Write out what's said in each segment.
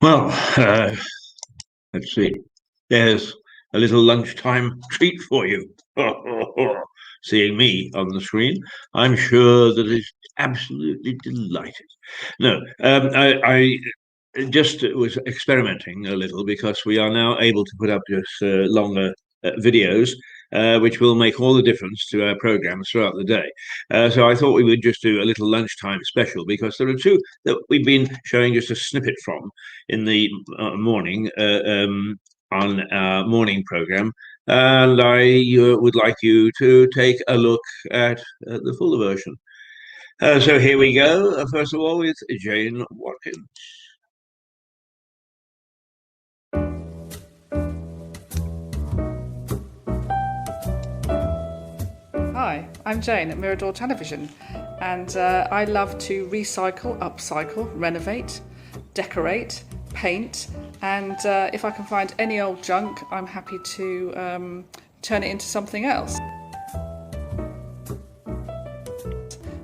Well, let's see. There's a little lunchtime treat for you. Seeing me on the screen, I'm sure that it's absolutely delighted. No, I just was experimenting a little because we are now able to put up just longer videos, which will make all the difference to our programs throughout the day. So I thought we would just do a little lunchtime special because there are two that we've been showing just a snippet from in the morning on our morning program. And I would like you to take a look at the full version. So here we go. First of all, with Jane Watkins. Hi, I'm Jane at Mirador Television, and I love to recycle, upcycle, renovate, decorate, paint, and if I can find any old junk, I'm happy to turn it into something else.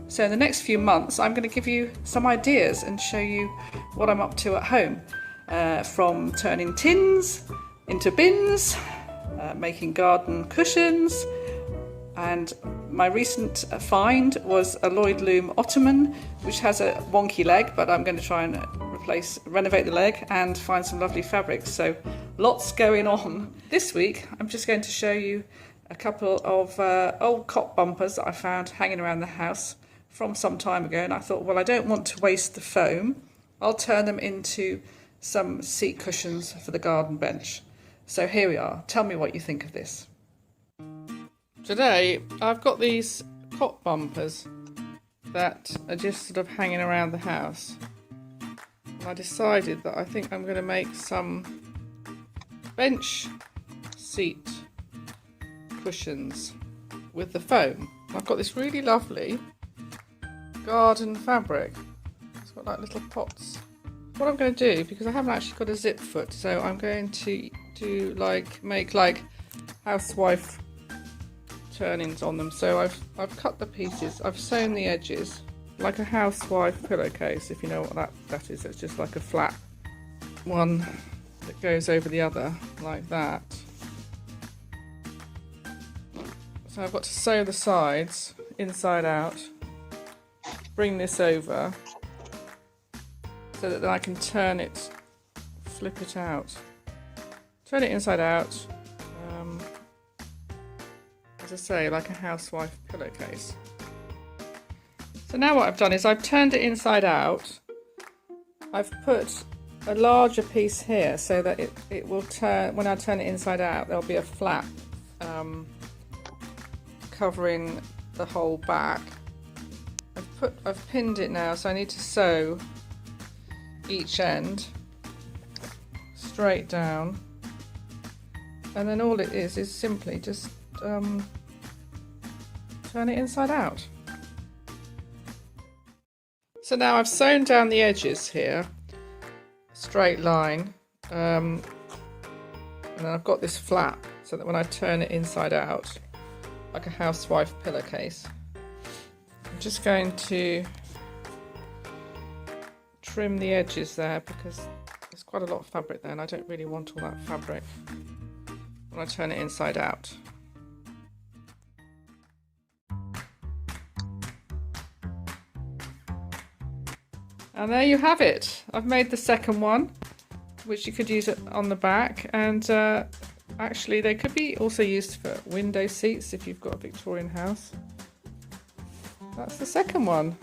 So in the next few months, I'm going to give you some ideas and show you what I'm up to at home, from turning tins into bins, making garden cushions, and my recent find was a Lloyd Loom ottoman, which has a wonky leg, but I'm going to try and renovate the leg and find some lovely fabrics. So lots going on. This week I'm just going to show you a couple of old cot bumpers that I found hanging around the house from some time ago, and I thought, well, I don't want to waste the foam. I'll turn them into some seat cushions for the garden bench. So here we are. Tell me what you think of this. Today I've got these cot bumpers that are just sort of hanging around the house. I decided that I think I'm going to make some bench seat cushions with the foam. I've got this really lovely garden fabric. It's got like little pots. What I'm going to do, because I haven't actually got a zip foot, so I'm going to make housewife turn-ins on them. So I've cut the pieces, I've sewn the edges like a housewife pillowcase, if you know what that is. It's just like a flat one that goes over the other like that. So I've got to sew the sides inside out, bring this over so that then I can turn it, flip it out, turn it inside out, as I say, like a housewife pillowcase. So now what I've done is I've turned it inside out. I've put a larger piece here so that it will turn, when I turn it inside out, there'll be a flap covering the whole back. I've pinned it now, so I need to sew each end straight down, and then all it is simply just turn it inside out. So now I've sewn down the edges here, straight line, and then I've got this flap so that when I turn it inside out, like a housewife pillowcase, I'm just going to trim the edges there because there's quite a lot of fabric there and I don't really want all that fabric when I turn it inside out. And there you have it. I've made the second one, which you could use it on the back, and actually they could be also used for window seats if you've got a Victorian house. That's the second one.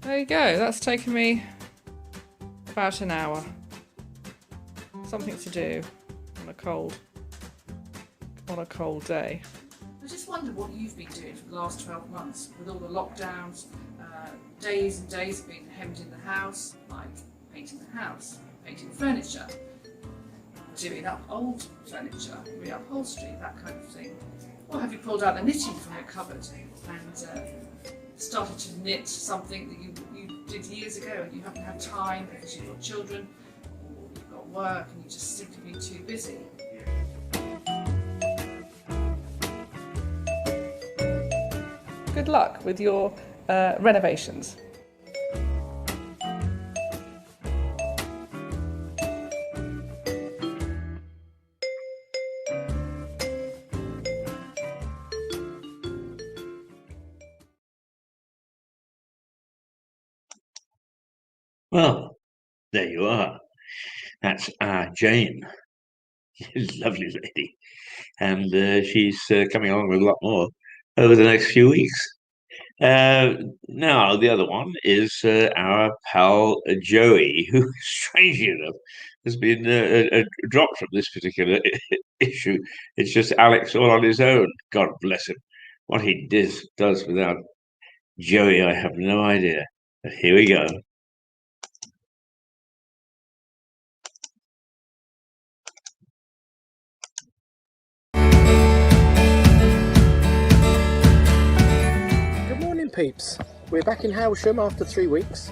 There you go. That's taken me about an hour. Something to do on a cold day. I just wonder what you've been doing for the last 12 months with all the lockdowns, days and days of being hemmed in the house, like painting the house, painting furniture, doing up old furniture, reupholstery, that kind of thing. Or have you pulled out the knitting from your cupboard and started to knit something that you did years ago and you haven't had time because you've got children or you've got work and you just simply been too busy? Good luck with your renovations. Well, there you are. That's Jane. Lovely lady. And she's coming along with a lot more over the next few weeks. Now, the other one is our pal Joey, who, strangely enough, has been dropped from this particular issue. It's just Alex all on his own. God bless him. What he does without Joey, I have no idea. But here we go. Good morning, peeps. We're back in Hailsham after 3 weeks.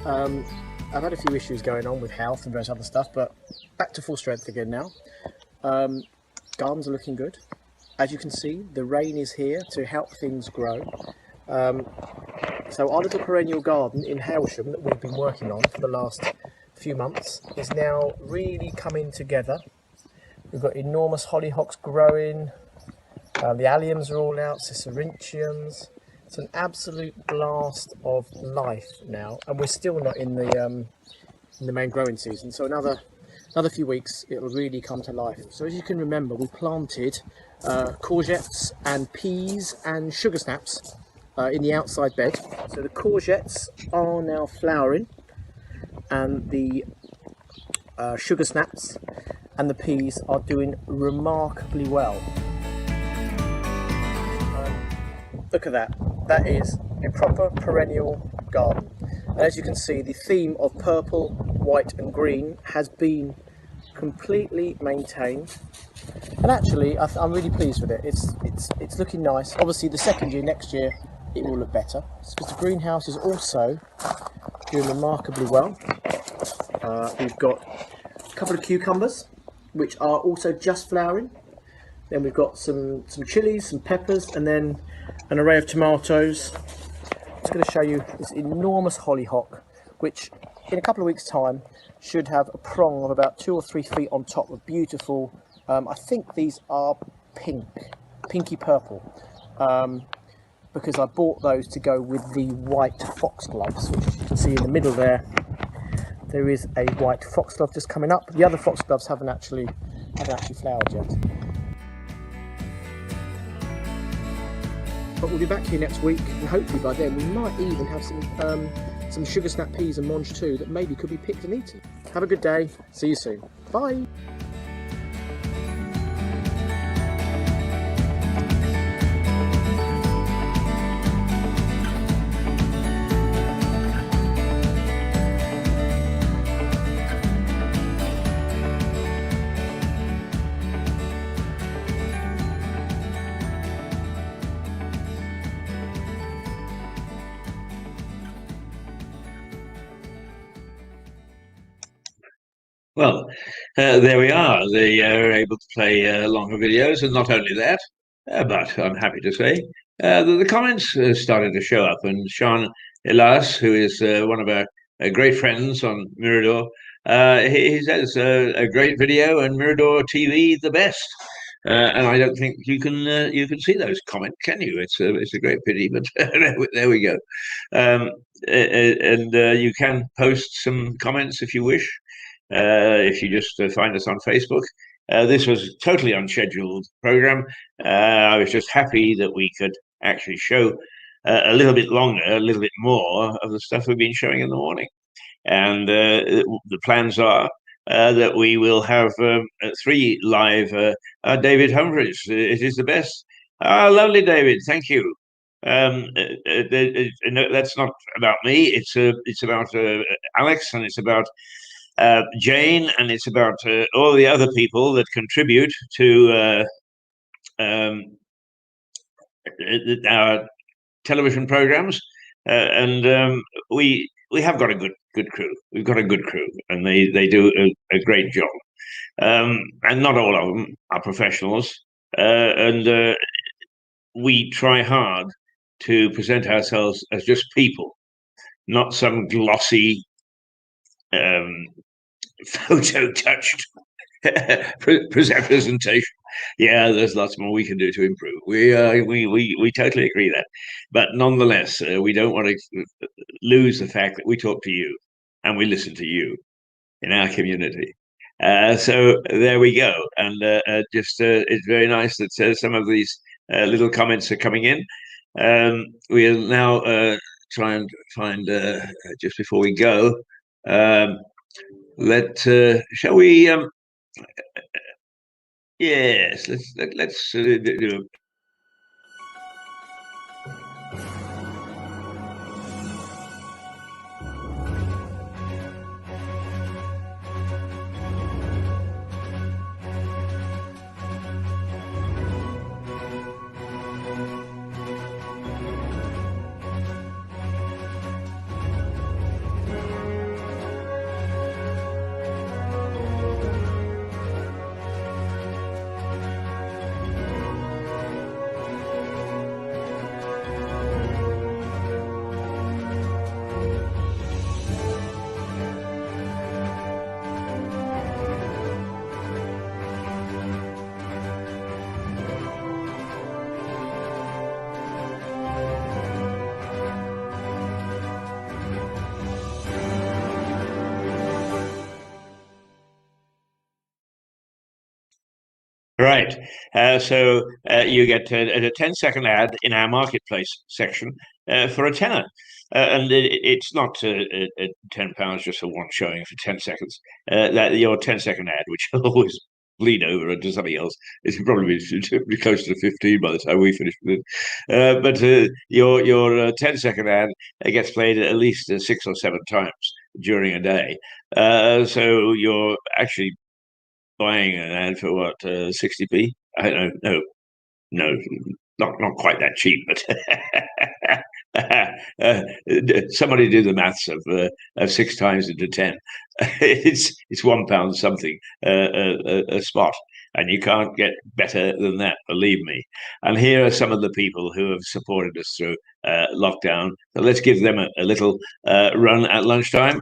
I've had a few issues going on with health and various other stuff, but back to full strength again now. Gardens are looking good. As you can see, the rain is here to help things grow. So our little perennial garden in Hailsham that we've been working on for the last few months is now really coming together. We've got enormous hollyhocks growing. The alliums are all out, cicerantiums. It's an absolute blast of life now, and we're still not in the main growing season. So another few weeks, it'll really come to life. So as you can remember, we planted courgettes and peas and sugar snaps in the outside bed. So the courgettes are now flowering, and the sugar snaps and the peas are doing remarkably well. Look at that. That is a proper perennial garden. And as you can see, the theme of purple, white and green has been completely maintained. And actually, I'm really pleased with it. It's looking nice. Obviously, the second year, next year, it will look better. So the greenhouse is also doing remarkably well. We've got a couple of cucumbers, which are also just flowering. Then we've got some chilies, some peppers, and then an array of tomatoes. I'm just going to show you this enormous hollyhock, which in a couple of weeks' time should have a prong of about 2 or 3 feet on top of beautiful, I think these are pinky purple, because I bought those to go with the white foxgloves, which you can see in the middle there. There is a white foxglove just coming up. The other foxgloves haven't actually flowered yet. But we'll be back here next week, and hopefully by then we might even have some sugar snap peas and mange too that maybe could be picked and eaten. Have a good day. See you soon. Bye. Well, there we are. They are able to play longer videos, and not only that, but I'm happy to say the comments started to show up. And Sean Elias, who is one of our great friends on Mirador, he says a great video and Mirador TV the best. And I don't think you can see those comments, can you? It's a great pity, but there we go. And you can post some comments if you wish. If you just find us on Facebook. This was a totally unscheduled program. I was just happy that we could actually show a little bit longer, a little bit more of the stuff we've been showing in the morning. And the plans are that we will have 3 live. David Humphreys, it is the best. Lovely, David. Thank you. No, that's not about me. It's about Alex, and it's about Jane, and it's about all the other people that contribute to our television programs, and we have got a good crew. We've got a good crew, and they do a great job. And not all of them are professionals, and we try hard to present ourselves as just people, not some glossy photo touched presentation. Yeah, there's lots more we can do to improve. We totally agree that, but nonetheless, we don't want to lose the fact that we talk to you, and we listen to you in our community. So there we go. And it's very nice that some of these little comments are coming in. We'll now try and find, just before we go, shall we? Yes, let's do. Right. So you get a 10-second ad in our marketplace section for a tenner. And it's not £10 just for one showing for 10 seconds. That your 10-second ad, which will always bleed over into something else, is probably be close to 15 by the time we finish with it. But your 10-second ad gets played at least 6 or 7 times during a day. So you're actually buying an ad for what, 60p? I don't know. No, not quite that cheap, but somebody do the maths of 6 times into 10. It's £1 something a spot, and you can't get better than that, believe me. And here are some of the people who have supported us through lockdown. So let's give them a little run at lunchtime.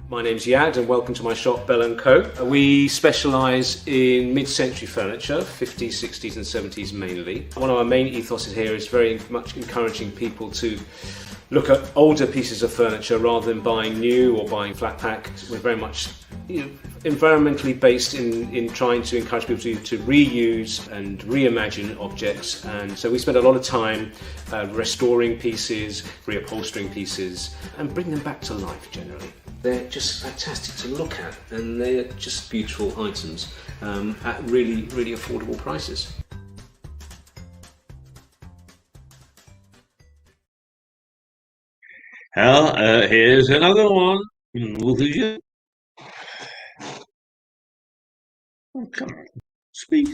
My name's Yad and welcome to my shop, Bell & Co. We specialise in mid-century furniture, 50s, 60s and 70s mainly. One of our main ethoses here is very much encouraging people to look at older pieces of furniture rather than buying new or buying flat pack. We're very much environmentally based in trying to encourage people to reuse and reimagine objects, and so we spend a lot of time restoring pieces, reupholstering pieces and bring them back to life generally. They're just fantastic to look at and they're just beautiful items at really, really affordable prices. Well, here's another one. Oh, come on, speak.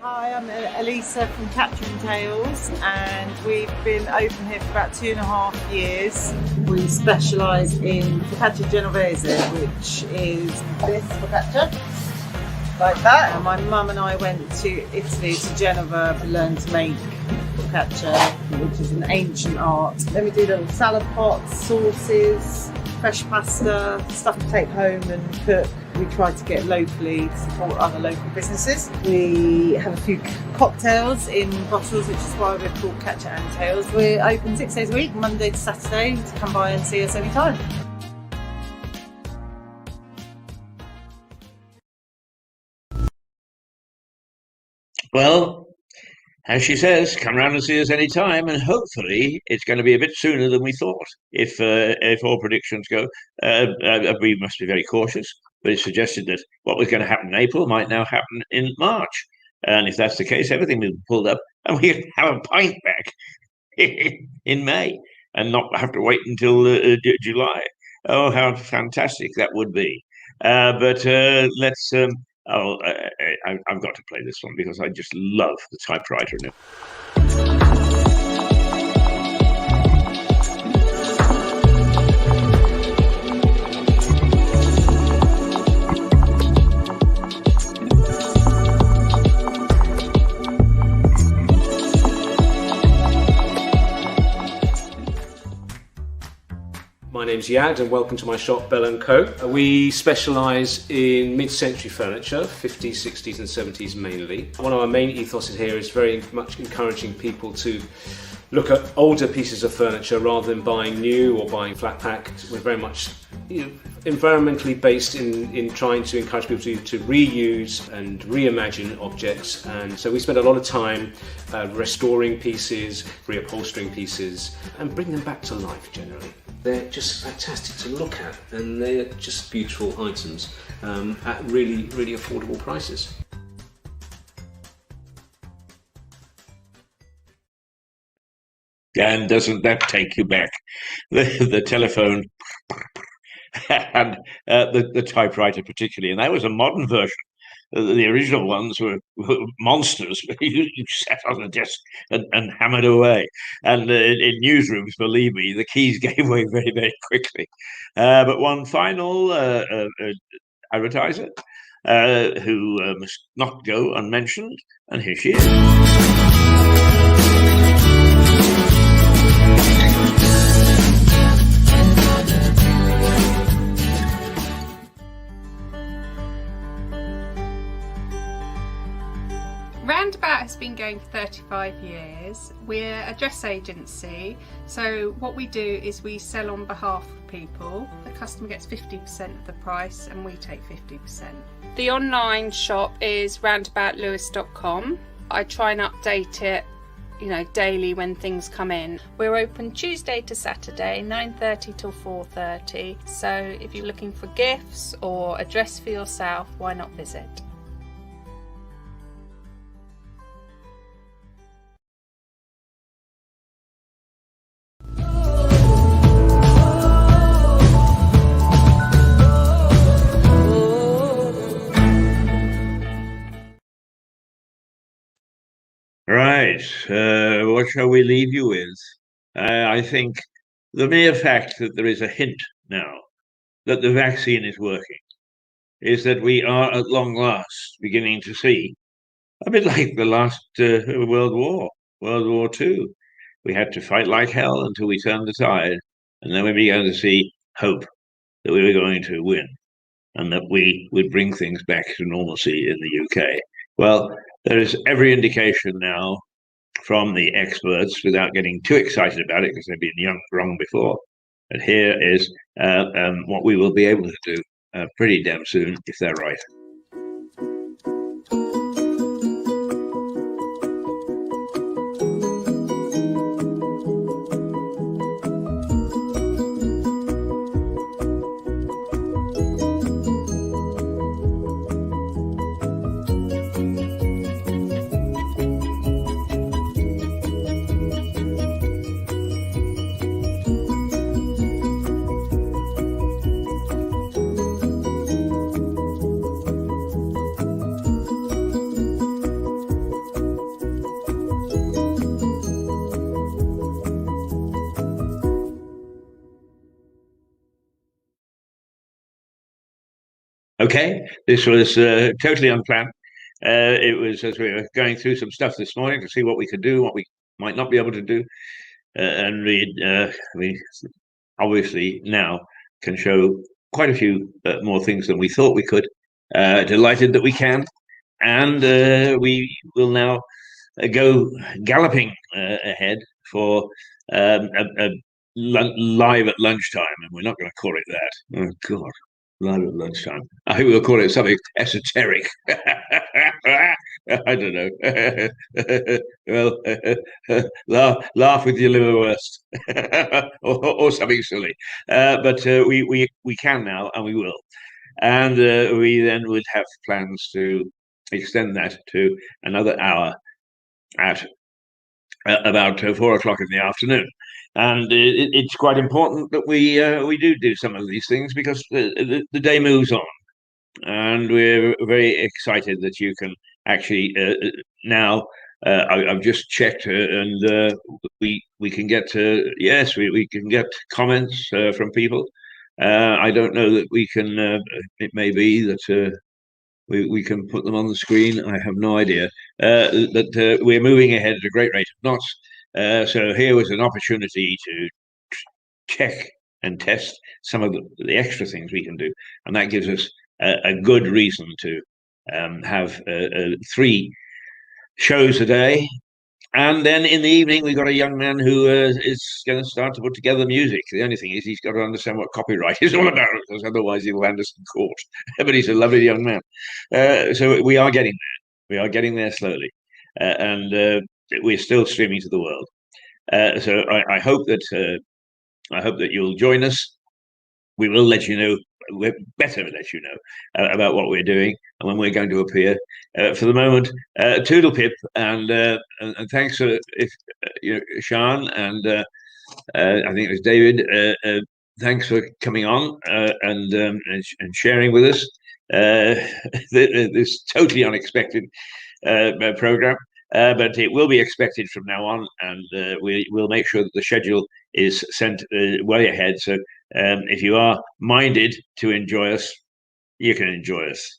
Hi, I'm Elisa from Capturing Tales, and we've been open here for about 2.5 years. We specialise in focaccia genovese, which is this focaccia, like that. And my mum and I went to Italy, to Genova, to learn to make focaccia, which is an ancient art. Then we do little salad pots, sauces, fresh pasta, stuff to take home and cook. We try to get locally to support other local businesses. We have a few cocktails in bottles, which is why we're called Catch and Tales. We're open 6 days a week, Monday to Saturday, to come by and see us anytime. Well, as she says, come round and see us anytime, and hopefully it's going to be a bit sooner than we thought. If all predictions go, we must be very cautious. but it suggested that what was going to happen in April might now happen in March. And if that's the case, everything will be pulled up and we can have a pint back in May and not have to wait until July. Oh, how fantastic that would be. But let's. I've got to play this one because I just love the typewriter in it. My name's Yad and welcome to my shop, Bell & Co. We specialise in mid-century furniture, 50s, 60s and 70s mainly. One of our main ethoses here is very much encouraging people to look at older pieces of furniture rather than buying new or buying flat pack. We're very much environmentally based in trying to encourage people to reuse and reimagine objects, and so we spend a lot of time restoring pieces, reupholstering pieces and bring them back to life generally. They're just fantastic to look at and they're just beautiful items at really, really affordable prices. And doesn't that take you back? The telephone and the typewriter particularly, and that was a modern version. The original ones were monsters. You sat on a desk and hammered away. And in newsrooms, believe me, the keys gave way very, very quickly. But one final advertiser who must not go unmentioned, and here she is. Roundabout has been going for 35 years. We're a dress agency, so what we do is we sell on behalf of people. The customer gets 50% of the price and we take 50%. The online shop is roundaboutlewis.com. I try and update it daily when things come in. We're open Tuesday to Saturday, 9:30 till 4:30. So if you're looking for gifts or a dress for yourself, why not visit? Right. What shall we leave you with? I think the mere fact that there is a hint now that the vaccine is working is that we are at long last beginning to see, a bit like the last World War, World War II. We had to fight like hell until we turned the tide, and then we began to see hope that we were going to win and that we would bring things back to normalcy in the UK. Well, there is every indication now from the experts, without getting too excited about it because they've been wrong before, but here is what we will be able to do pretty damn soon if they're right. Okay, this was totally unplanned. It was as we were going through some stuff this morning to see what we could do, what we might not be able to do, and we obviously now can show quite a few more things than we thought we could. Delighted that we can, and we will now go galloping ahead for live at lunchtime, and we're not going to call it that. Oh God. Live at lunchtime. I think we'll call it something esoteric. I don't know. Well, laugh with your liverwurst, or something silly. But we can now, and we will. and we then would have plans to extend that to another hour at about 4 o'clock in the afternoon. And it's quite important that we do some of these things, because the day moves on, and we're very excited that you can actually now. I've just checked, and we can get yes, we can get comments from people. I don't know that we can. It may be that we can put them on the screen. I have no idea. That we're moving ahead at a great rate of knots. So here was an opportunity to check and test some of the extra things we can do, and that gives us a good reason to have 3 shows a day. And then in the evening, we've got a young man who is going to start to put together music. The only thing is he's got to understand what copyright is all about, because otherwise he'll land us in court. But he's a lovely young man. So we are getting there. We are getting there slowly. And we're still streaming to the world. So I hope that you'll join us. We will let you know. We're better to let you know about what we're doing and when we're going to appear. For the moment, toodle pip, and thanks for Sean, and I think it was David. Thanks for coming on and sharing with us this totally unexpected program. But it will be expected from now on, and we'll make sure that the schedule is sent way ahead. So if you are minded to enjoy us, you can enjoy us.